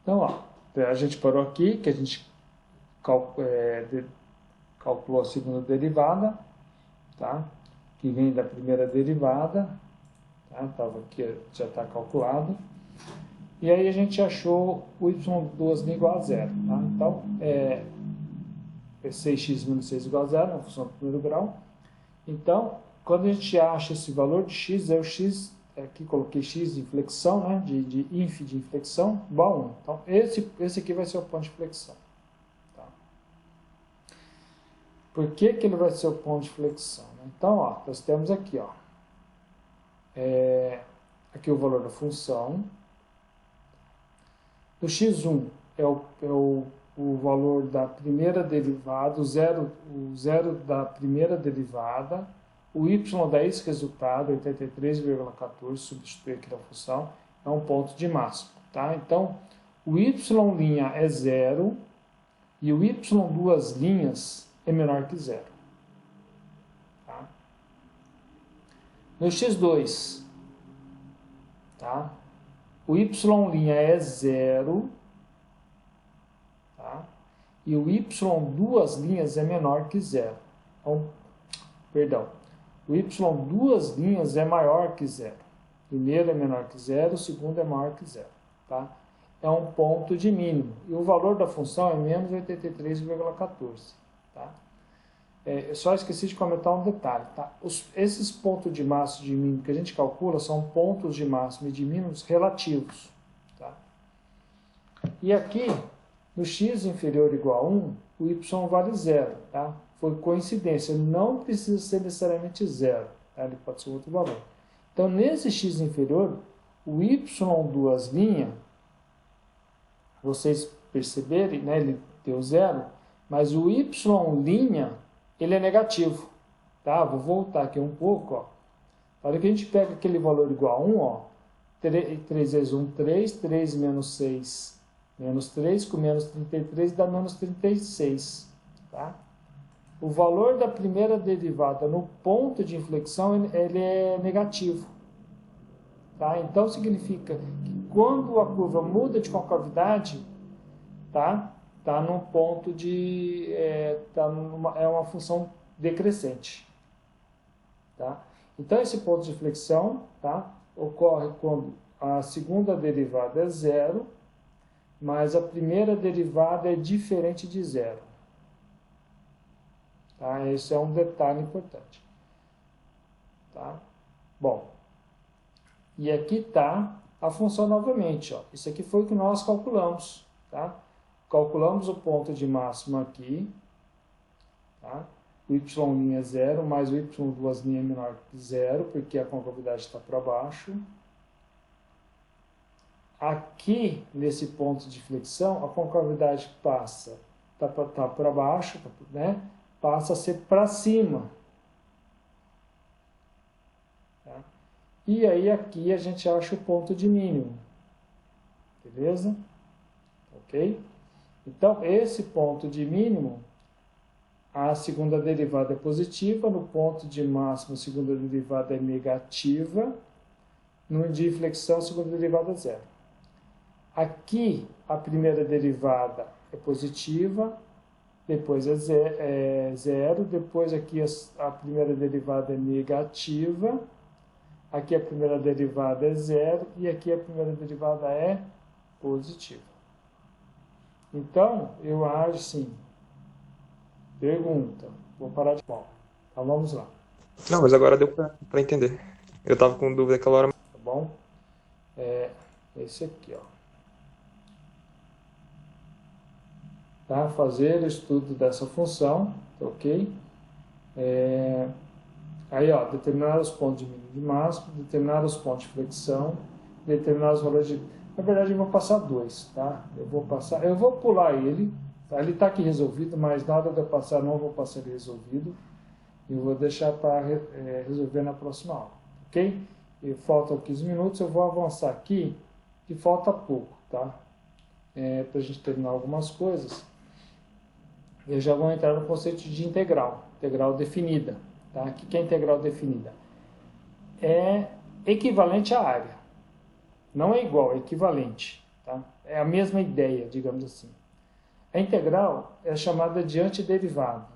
Então, ó, a gente parou aqui, que a gente calculou a segunda derivada, tá? Que vem da primeira derivada, tá? Tava aqui, já está calculado. E aí a gente achou o y2 igual a zero, tá? Então, é 6x menos 6 igual a zero, uma função do primeiro grau. Então, quando a gente acha esse valor de x, é o x, aqui coloquei x de inflexão, né? de inf de inflexão, igual a 1. Então, esse aqui vai ser o ponto de flexão. Tá? Por que ele vai ser o ponto de flexão? Então, ó, nós temos aqui, ó, aqui o valor da função. O x1 é o valor da primeira derivada, o zero da primeira derivada, o y dá esse resultado, 83,14, substituir aqui na função, é um ponto de máximo. Tá? Então, o y' é zero e o y duas linhas é menor que zero. Tá? No x2, tá? O y' é zero, tá? E o y duas linhas é menor que zero. Então, perdão, o y duas linhas é maior que zero. O primeiro é menor que zero, o segundo é maior que zero. Tá? É um ponto de mínimo. E o valor da função é menos 83,14. Tá? Eu só esqueci de comentar um detalhe. Tá? Esses pontos de máximo e de mínimo que a gente calcula são pontos de máximo e de mínimos relativos. Tá? E aqui, no x inferior ou igual a 1, o y vale zero. Tá? Foi coincidência, não precisa ser necessariamente zero. Tá? Ele pode ser outro valor. Então, nesse x inferior, o y duas linhas, vocês perceberem, né, ele deu zero, mas o y' ele é negativo. Tá? Vou voltar aqui um pouco. Ó. Para que a gente pega aquele valor igual a 1, ó, 3 vezes 1, 3, 3 menos 6, menos 3, com menos 33 dá menos 36. Tá? O valor da primeira derivada no ponto de inflexão ele é negativo. Tá? Então, significa que quando a curva muda de concavidade, tá num ponto de... é uma função decrescente. Tá? Então, esse ponto de inflexão, tá, ocorre quando a segunda derivada é zero, mas a primeira derivada é diferente de zero. Tá? Esse é um detalhe importante. Tá? Bom, e aqui está a função novamente. Ó. Isso aqui foi o que nós calculamos. Tá? Calculamos o ponto de máximo aqui. Tá? O y' é zero, mais o y duas linhas é menor que zero, porque a concavidade está para baixo. Aqui, nesse ponto de flexão, a concavidade passa, tá para baixo, né? Passa a ser para cima. Tá? E aí aqui a gente acha o ponto de mínimo. Beleza? Ok? Então, esse ponto de mínimo, a segunda derivada é positiva, no ponto de máximo a segunda derivada é negativa, no de flexão a segunda derivada é zero. Aqui a primeira derivada é positiva, depois é zero, depois aqui a primeira derivada é negativa, aqui a primeira derivada é zero e aqui a primeira derivada é positiva. Então, eu acho assim, pergunta, vou parar de bom. Então vamos lá. Não, mas agora deu pra entender. Eu tava com dúvida aquela hora. Tá bom? Esse aqui, ó. Tá? Fazer o estudo dessa função, ok? Aí, ó, determinar os pontos de mínimo e de máximo, determinar os pontos de flexão, determinar os valores de... Na verdade, eu vou passar dois, tá? Eu vou pular ele, tá? Ele está aqui resolvido, mas nada de eu passar, não vou passar ele resolvido. Eu vou deixar para resolver na próxima aula, ok? E faltam 15 minutos, eu vou avançar aqui, que falta pouco, tá? Para a gente terminar algumas coisas. Eu já vou entrar no conceito de integral definida. Tá? O que é integral definida? É equivalente à área. Não é igual, é equivalente. Tá? É a mesma ideia, digamos assim. A integral é chamada de antiderivada.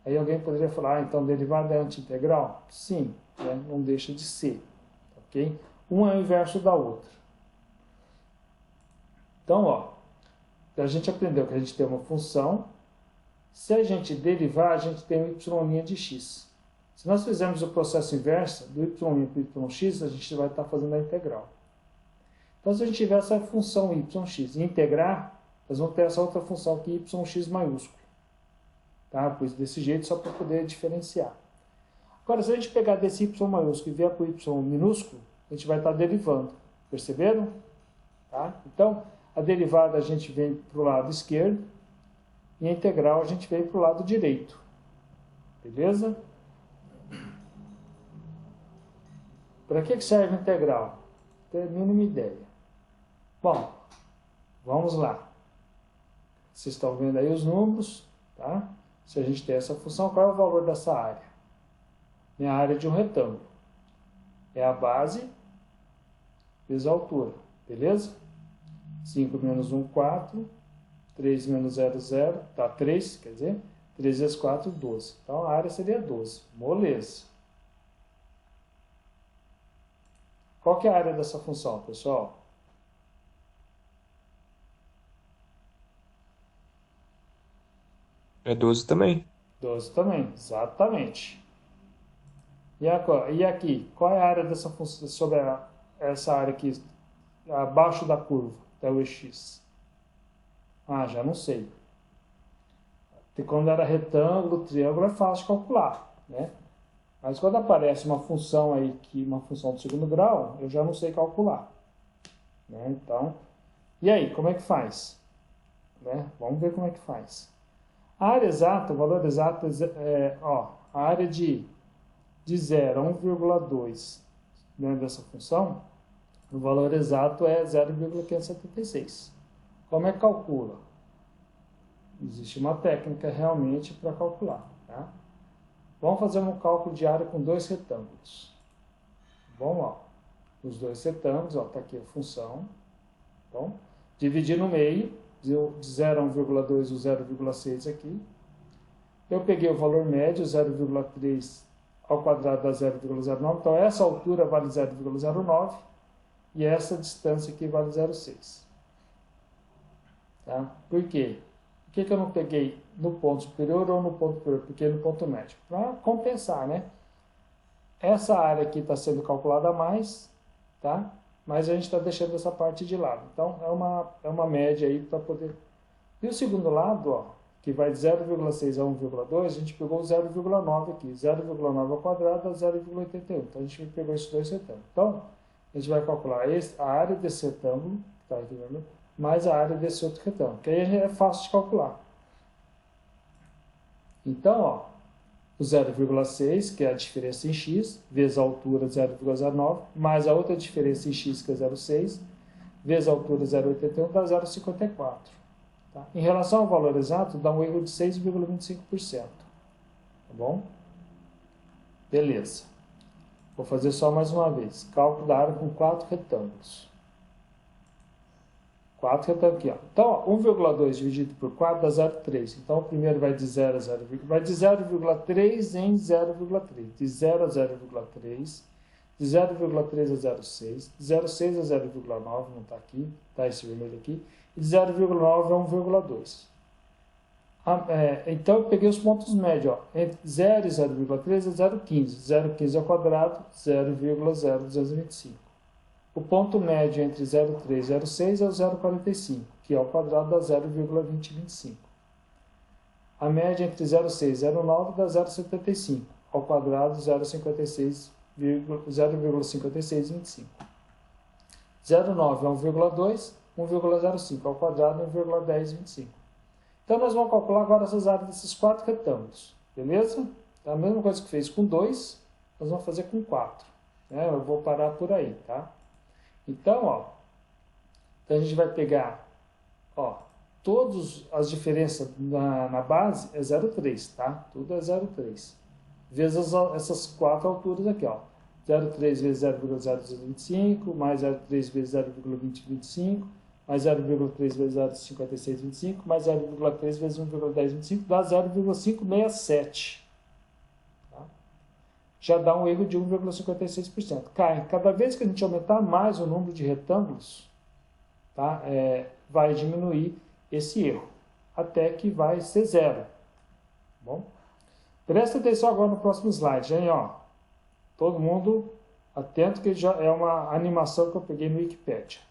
Aí alguém poderia falar, então derivada é anti-integral? Sim, né? Não deixa de ser. Okay? Uma é o inverso da outra. Então, ó, a gente aprendeu que a gente tem uma função. Se a gente derivar, a gente tem o y' de x. Se nós fizermos o processo inverso, do y' para o yx, a gente vai estar fazendo a integral. Então, se a gente tiver essa função yx e integrar, nós vamos ter essa outra função aqui, yx maiúsculo. Tá? Pois desse jeito, só para poder diferenciar. Agora, se a gente pegar desse y maiúsculo e vier para o y minúsculo, a gente vai estar derivando. Perceberam? Tá? Então, a derivada a gente vem para o lado esquerdo e a integral a gente vem para o lado direito. Beleza? Para que serve a integral? Não tenho a mínima ideia. Bom, vamos lá. Vocês estão vendo aí os números, tá? Se a gente tem essa função, qual é o valor dessa área? É a área de um retângulo. É a base vezes a altura, beleza? 5 menos 1, 4. 3 menos 0, 0. Tá, 3, quer dizer, 3 vezes 4, 12. Então, a área seria 12. Moleza. Qual que é a área dessa função, pessoal? É 12 também. 12 também, exatamente. E aqui, qual é a área dessa função, sobre essa área aqui, abaixo da curva, da UX? Ah, já não sei. Quando era retângulo, triângulo, é fácil de calcular, né? Mas quando aparece uma função aí, uma função de segundo grau, eu já não sei calcular. Né? Então, e aí, como é que faz? Né? Vamos ver como é que faz. A área exata, o valor exato a área de 0 a 1,2, né, dessa função, o valor exato é 0,576. Como é que calcula? Existe uma técnica realmente para calcular. Tá? Vamos fazer um cálculo de área com dois retângulos. Vamos lá. Os dois retângulos, está aqui a função. Então, dividir no meio, de 0 a 1,2 o 0,6 aqui. Eu peguei o valor médio, 0,3 ao quadrado dá 0,09. Então, essa altura vale 0,09 e essa distância aqui vale 0,6. Tá? Por quê? Por que eu não peguei no ponto superior ou no ponto inferior? Porque no ponto médio. Para compensar, né? Essa área aqui está sendo calculada a mais, tá? Mas a gente está deixando essa parte de lado. Então, é uma média aí para poder... E o segundo lado, ó, que vai de 0,6 a 1,2, a gente pegou o 0,9 aqui. 0,9 ao quadrado dá 0,81. Então, a gente pegou esses dois retângulos. Então, a gente vai calcular a área desse retângulo, que está aqui vendo, mais a área desse outro retângulo, que aí é fácil de calcular. Então, ó, o 0,6, que é a diferença em x, vezes a altura 0,09, mais a outra diferença em x, que é 0,6, vezes a altura 0,81, dá 0,54. Tá? Em relação ao valor exato, dá um erro de 6,25%. Tá bom? Beleza. Vou fazer só mais uma vez. Cálculo da área com 4 retângulos. 4 retângulos aqui, ó. Então, 1,2 dividido por 4 dá 0,3. Então, o primeiro vai de 0 a 0, vai de 0,3 em 0,3. De 0 a 0,3, de 0,3 a 0,6, de 0,6 a 0,9, não está aqui, está esse vermelho aqui, e de 0,9 a 1,2. Então, eu peguei os pontos médios, ó, entre 0 e 0,3 é 0,15. 0,15 ao quadrado, 0,0225. O ponto médio entre 0,3 e 0,6 é o 0,45, que ao quadrado dá 0,2025. A média entre 0,6 e 0,9 dá 0,75, ao quadrado 0,5625. 0,9 é 1,2, 1,05 ao quadrado 1,1025. Então, nós vamos calcular agora essas áreas desses 4 retângulos, beleza? Então, a mesma coisa que fez com 2, nós vamos fazer com 4. Né? Eu vou parar por aí, tá? Então, ó, então a gente vai pegar, ó, todas as diferenças na base é 0,3, tá? Tudo é 0,3. Vezes essas 4 alturas aqui, ó. 0,3 vezes 0,0225, mais 0,3 vezes 0,2025, mais 0,3 vezes 0,5625, mais 0,3 vezes 1,1025, dá 0,567. Tá? Já dá um erro de 1,56%. Cada vez que a gente aumentar mais o número de retângulos, tá? Vai diminuir esse erro, até que vai ser zero. Tá bom? Presta atenção agora no próximo slide, hein? Ó. Todo mundo atento, que já é uma animação que eu peguei no Wikipedia.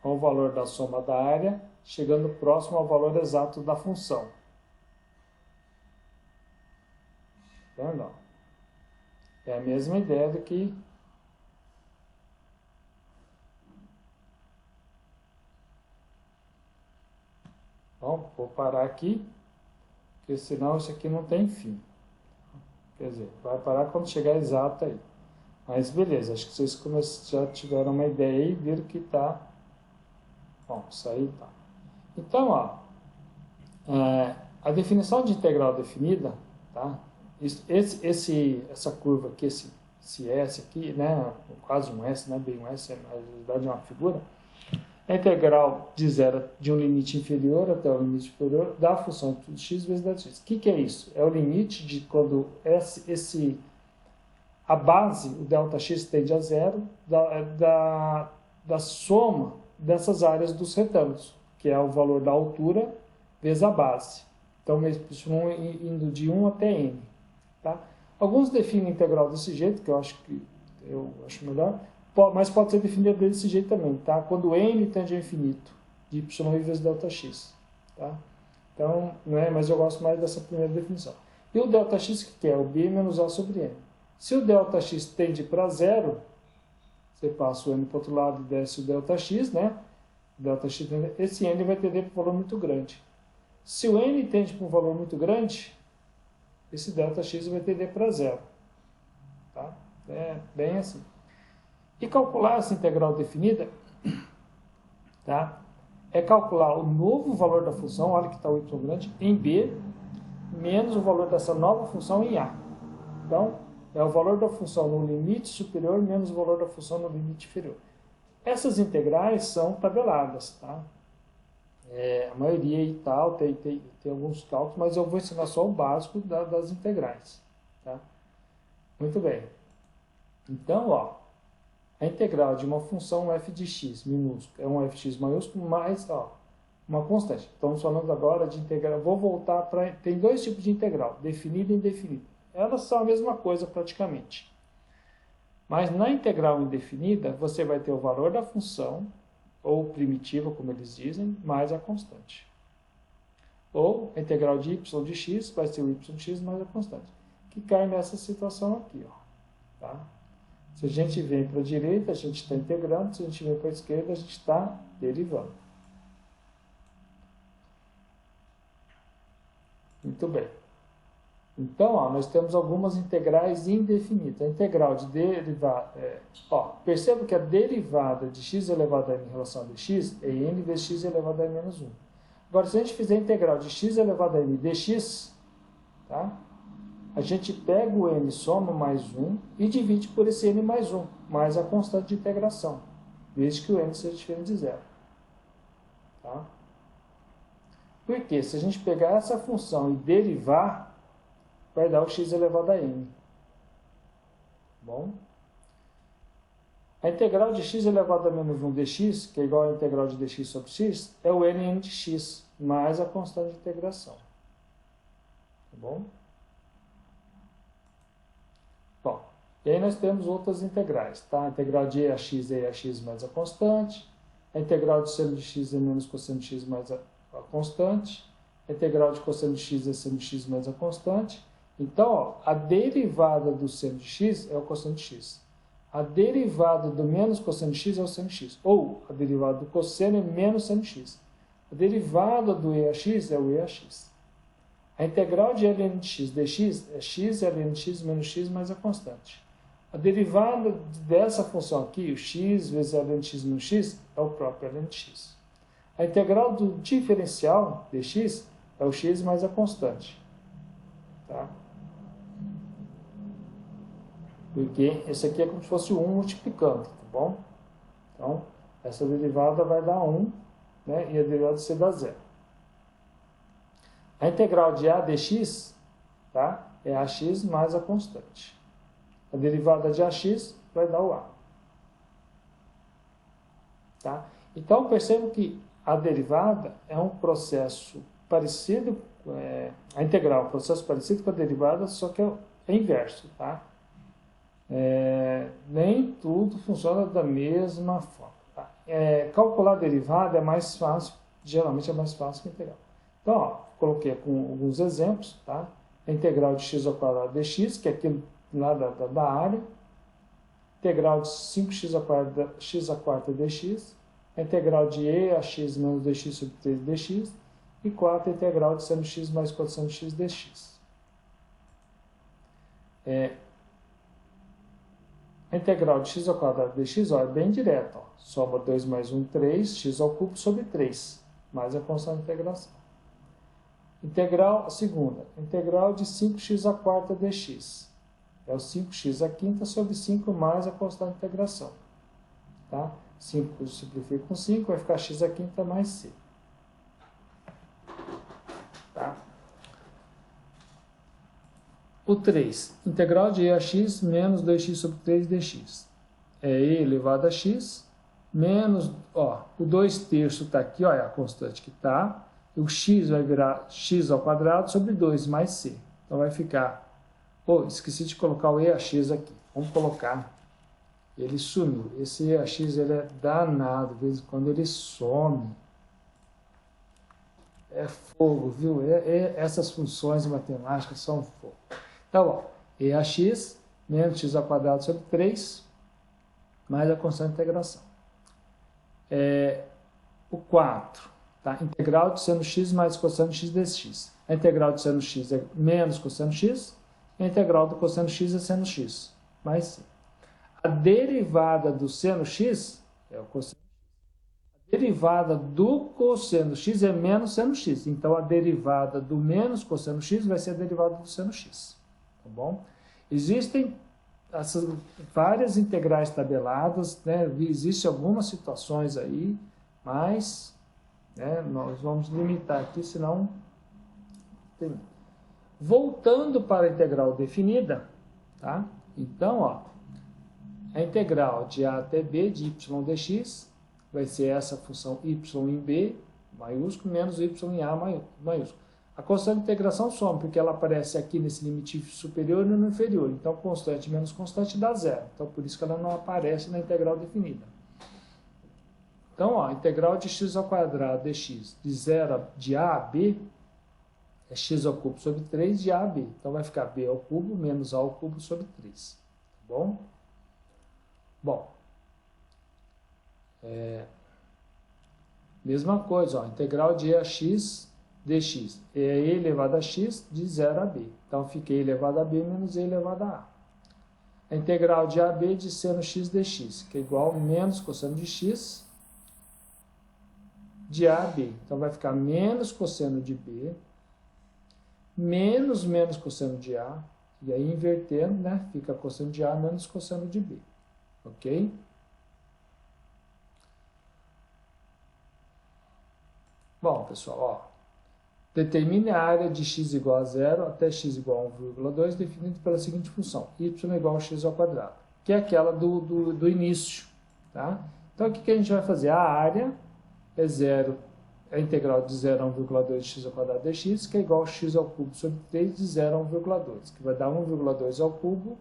O valor da soma da área, chegando próximo ao valor exato da função. Entendeu? É a mesma ideia do que bom, vou parar aqui, porque senão isso aqui não tem fim. Quer dizer, vai parar quando chegar exato aí. Mas beleza, acho que vocês já tiveram uma ideia aí, viram que tá. Bom, isso aí tá. Então, ó, a definição de integral definida, tá? Essa curva aqui, esse S aqui, né? Quase um S, não é bem um S, na verdade é uma figura. A integral de zero, de um limite inferior até o limite superior da função de x vezes delta x. O que é isso? É o limite de quando a base, o delta x, tende a zero, da soma dessas áreas dos retângulos, que é o valor da altura vezes a base. Então, indo de 1 até n. Tá? Alguns definem integral desse jeito, que eu acho melhor, mas pode ser definido desse jeito também, tá? Quando n tende ao infinito, de y vezes delta x. Tá? Então, mas eu gosto mais dessa primeira definição. E o delta x, que é o b menos a sobre n. Se o delta x tende para zero, você passa o n para o outro lado e desce o delta x, né? Delta x, esse n vai tender para um valor muito grande. Se o n tende para um valor muito grande, esse delta x vai tender para zero. Tá? É bem assim. E calcular essa integral definida, tá? É calcular o novo valor da função, olha que está o y grande, em b, menos o valor dessa nova função em a. Então, é o valor da função no limite superior menos o valor da função no limite inferior. Essas integrais são tabeladas, tá? A maioria e tal, tem alguns cálculos, mas eu vou ensinar só o básico das integrais. Tá? Muito bem. Então, ó, a integral de uma função f de x minúsculo é um fx maiúsculo mais uma constante. Estamos falando agora de integral. Vou voltar para... Tem dois tipos de integral, definida e indefinida. Elas são a mesma coisa praticamente. Mas na integral indefinida, você vai ter o valor da função, ou primitiva, como eles dizem, mais a constante. Ou a integral de y de x vai ser o y de x mais a constante, que cai nessa situação aqui. Ó, tá? Se a gente vem para a direita, a gente está integrando, se a gente vem para a esquerda, a gente está derivando. Muito bem. Então, ó, nós temos algumas integrais indefinidas. A integral de derivada... perceba que a derivada de x elevado a n em relação a dx é n vezes x elevado a n menos 1. Agora, se a gente fizer a integral de x elevado a n dx, tá? A gente pega o n soma mais 1 e divide por esse n mais 1, mais a constante de integração, desde que o n seja diferente de zero. Tá? Porque se a gente pegar essa função e derivar, vai dar o x elevado a n. Bom? A integral de x elevado a menos 1 dx, que é igual à integral de dx sobre x, é o ln de x, mais a constante de integração. Tá bom? Bom, e aí nós temos outras integrais, tá? A integral de e a x é e a x mais a constante, a integral de seno de x é menos cosseno de x mais a constante, a integral de cosseno de x é seno de x mais a constante. Então, ó, a derivada do seno de x é o cosseno de x. A derivada do menos cosseno de x é o seno de x. Ou, a derivada do cosseno é menos seno de x. A derivada do e a x é o e a x. A integral de ln de x dx é x ln de x menos x mais a constante. A derivada dessa função aqui, o x vezes ln x menos x, é o próprio ln x. A integral do diferencial dx é o x mais a constante. Tá? Porque esse aqui é como se fosse 1 multiplicando, tá bom? Então, essa derivada vai dar 1, né? E a derivada de c dá 0. A integral de a dx, tá? É ax mais a constante. A derivada de ax vai dar o a. Tá? Então, perceba que a derivada é um processo parecido, a integral é um processo parecido com a derivada, só que é inverso. Tá? Nem tudo funciona da mesma forma. Tá? Calcular a derivada é mais fácil, geralmente é mais fácil que a integral. Então, ó, coloquei com alguns exemplos. Tá? A integral de x ao quadrado dx, que é aquilo lá da área, integral de 5x à quarta dx, a integral de e a x menos dx sobre 3 dx, e 4 a integral de seno x mais cosseno x dx. A integral de x ao quadrado dx, ó, é bem direta. Ó. Soma 2 mais 1, 3, x ao cubo sobre 3, mais a constante de integração. Integral, segunda, integral de 5x à quarta dx. É o 5x à quinta sobre 5 mais a constante de integração. Tá? 5 simplifica com 5, vai ficar x à quinta mais c. Tá? O 3, integral de e a x menos 2x sobre 3 dx. É e elevado a x menos, ó, o 2 terços está aqui, ó, é a constante que está. O x vai virar x ao quadrado sobre 2 mais c. Então vai ficar... esqueci de colocar o EAX aqui. Vamos colocar. Ele sumiu. Esse EAX ele é danado. De vez em quando ele some. É fogo, viu? Essas funções matemáticas são fogo. Então, ó, EAX menos x ao quadrado sobre 3 mais a constante de integração. O 4. Tá? Integral de seno x mais cosseno x dx. A integral de seno x é menos cosseno x. A integral do cosseno x é seno x, mais c. A derivada do seno x é o cosseno x. A derivada do cosseno x é menos seno x. Então, a derivada do menos cosseno x vai ser a derivada do seno x. Tá bom? Existem essas várias integrais tabeladas, né? Existem algumas situações aí, mas nós vamos limitar aqui, senão... Voltando para a integral definida, tá? Então, ó, a integral de a até b de y dx vai ser essa função y em b, maiúsculo, menos y em a, maiúsculo. A constante de integração some, porque ela aparece aqui nesse limite superior e no inferior. Então, constante menos constante dá zero. Então, por isso que ela não aparece na integral definida. Então, ó, a integral de x ao quadrado dx de a a b é x ao cubo sobre 3 de a a b. Então, vai ficar b ao cubo menos a ao cubo sobre 3. Tá bom? Bom. Mesma coisa, ó, integral de e a x dx. É e elevado a x de 0 a b. Então, fica e elevado a b menos e elevado a a. A integral de ab de seno x dx, que é igual a menos cosseno de x de a a b. Então, vai ficar menos cosseno de b menos cosseno de A, e aí invertendo, né, fica cosseno de A menos cosseno de B, ok? Bom, pessoal, ó, determine a área de x igual a 0 até x igual a 1,2, definido pela seguinte função, y igual a x ao quadrado, que é aquela do início, tá? Então, o que a gente vai fazer? A área é 0, a integral de 0 a 1,2 de x ao quadrado dx, que é igual a x ao cubo sobre 3 de 0 a 1,2, que vai dar 1,2 ao cubo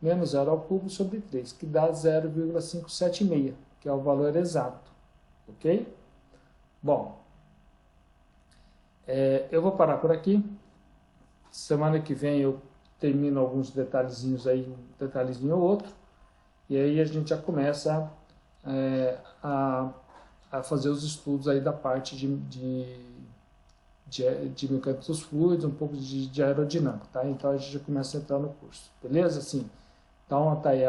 menos 0 ao cubo sobre 3, que dá 0,576, que é o valor exato, ok? Bom, eu vou parar por aqui. Semana que vem eu termino alguns detalhezinhos aí, um detalhezinho ou outro, e aí a gente já começa a fazer os estudos aí da parte de mecânica dos fluidos, um pouco de aerodinâmica, tá? Então a gente já começa a entrar no curso, beleza? Assim, Então, tá aí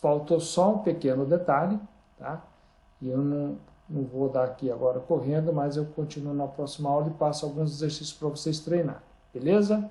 faltou só um pequeno detalhe, tá? E eu não vou dar aqui agora correndo, mas eu continuo na próxima aula e passo alguns exercícios para vocês treinarem, beleza?